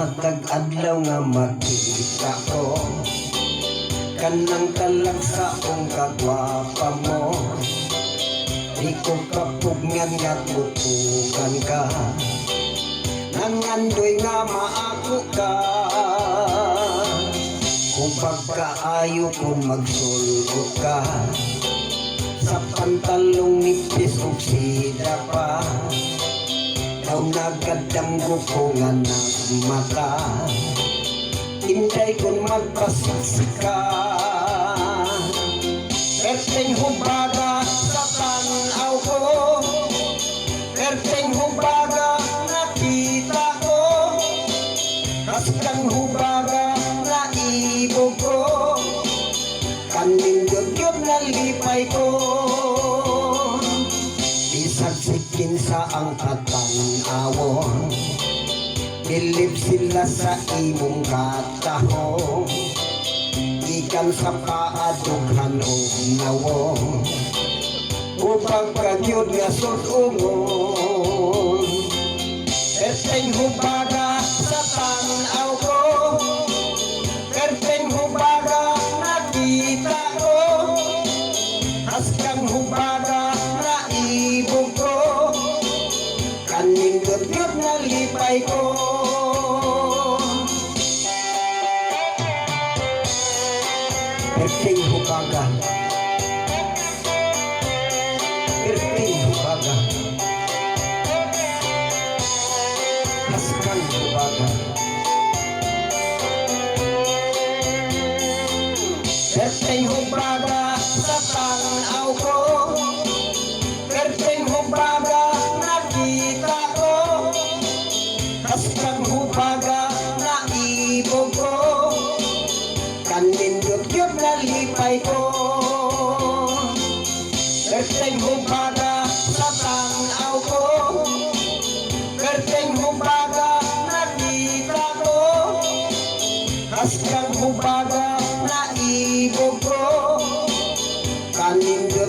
Matag adlaw nga makita ko kanang talag sa akong kagwapa mo. Di ko kapugnan nga tutukan ka, nangandoy nga maako ka. Kung pagkaayo kung magsulgot ka, sa pantalong nipis o sida pa, daw nagadamgo ko nga nagmata. Hinday kong magpasiksika, perteng humbaga sa tanaw ko, perteng humbaga nakita ko, kaskang humbaga na ibog ko, kaning yun nalipay ko. Isagsikin sa ang katang-awon, bilib sila sa imong katahong, ikan sa paadughan o nawong, upang kagyod nga sutungon. Perteng humbaga sa tanaw ko, perteng humbaga nakita ko, haskang humbaga na ibog ko, kaning gudyod na lipay ko. Perteng humbaga, perteng humbaga, haskang humbaga. Perteng humbaga sa tanaw ko, perteng humbaga nakita ko, haskang humbaga na ibog ko, kanindot-yot na lipay ko. Perteng humbaga sa tanaw ko, perteng humbaga nakita ko, haskang humbaga na ibog ko, kanindot